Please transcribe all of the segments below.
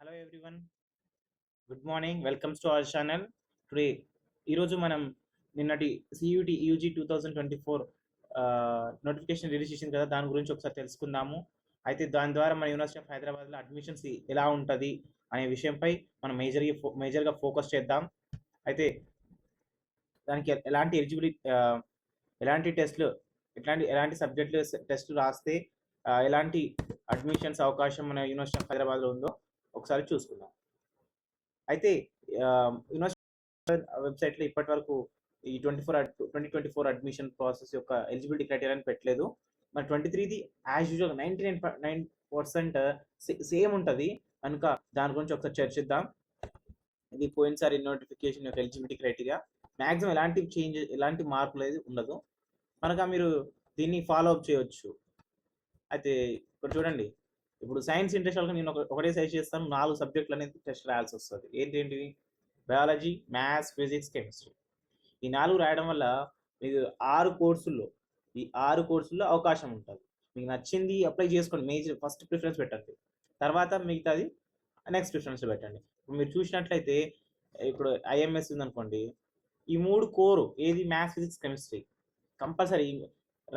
Hello everyone, good morning. Welcomes to our channel. Today ఈరోజు మనం నిన్నటి సియూటి యూజీ 2024 నోటిఫికేషన్ రిలీజ్ చేసింది కదా, దాని గురించి ఒకసారి తెలుసుకుందాము. అయితే దాని ద్వారా మన యూనివర్సిటీ ఆఫ్ హైదరాబాద్లో అడ్మిషన్స్ ఎలా ఉంటుంది అనే విషయంపై మనం మేజర్గా ఫోకస్ చేద్దాం. అయితే దానికి ఎలాంటి ఎలిజిబిలిటీ, ఎలాంటి టెస్ట్లు, ఎలాంటి సబ్జెక్టులు టెస్టులు రాస్తే ఎలాంటి అడ్మిషన్స్ అవకాశం మన యూనివర్సిటీ ఆఫ్ హైదరాబాద్లో ఉందో ఒకసారి చూసుకుందాం. అయితే యూనివర్సిటీ వెబ్సైట్లో ఇప్పటి వరకు ఈ 2024 అడ్మిషన్ ప్రాసెస్ యొక్క ఎలిజిబిలిటీ క్రైటీరియాని పెట్టలేదు. మన 23ది యాజ్ యూజువల్ 99% సేమ్ ఉంటుంది కనుక దాని గురించి ఒకసారి చర్చిద్దాం. ఇది పోయినసారి నోటిఫికేషన్ యొక్క ఎలిజిబిలిటీ క్రైటీరియా. మ్యాక్సిమం ఎలాంటి మార్పులు అనేది ఉండదు కనుక మీరు దీన్ని ఫాలో అప్ చేయవచ్చు. అయితే ఇక్కడ చూడండి, ఇప్పుడు సైన్స్ ఇంట్రెస్ట్ వాళ్ళకి నేను ఒకటే సజెస్ట్ చేస్తాను, 4 సబ్జెక్టులు అనేది టెస్ట్ రాయాల్సి వస్తుంది. ఏంటివి? Biology, maths, physics, chemistry. ఈ 4 రాయడం వల్ల మీకు 6 కోర్సుల్లో అవకాశం ఉంటుంది. మీకు నచ్చింది అప్లై చేసుకోండి, ఫస్ట్ ప్రిఫరెన్స్ పెట్టండి, తర్వాత మిగతాది నెక్స్ట్ ప్రిఫరెన్స్ పెట్టండి. ఇప్పుడు మీరు చూసినట్లయితే ఇప్పుడు ఐఎంఎస్ ఉందనుకోండి, ఈ 3 కోరు ఏది? Maths, physics, chemistry. Compulsory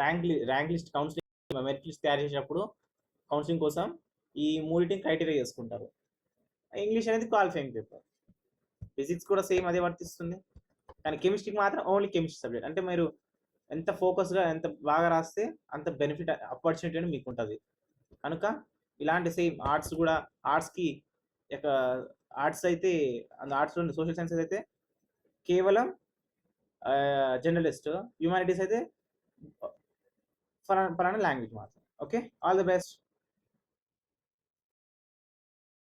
rank list counselling merit list తయారు చేసినప్పుడు కౌన్సిలింగ్ కోసం ఈ మూడింటిని క్రైటీరియా చేసుకుంటారు. ఇంగ్లీష్ అనేది క్వాలిఫైయింగ్ పేపర్. ఫిజిక్స్ కూడా సేమ్ అదే వర్తిస్తుంది, కానీ కెమిస్ట్రీకి మాత్రం ఓన్లీ కెమిస్ట్రీ సబ్జెక్ట్. అంటే మీరు ఎంత ఫోకస్గా ఎంత బాగా రాస్తే అంత బెనిఫిట్ ఆపర్చునిటీ అని మీకు ఉంటుంది. కనుక ఇలాంటి సేమ్ ఆర్ట్స్కి ఆర్ట్స్ అయితే ఆర్ట్స్లో సోషల్ సైన్సెస్ అయితే కేవలం జర్నలిస్ట్, హ్యూమానిటీస్ అయితే ఫలానా లాంగ్వేజ్ మాత్రం. Okay, all the best.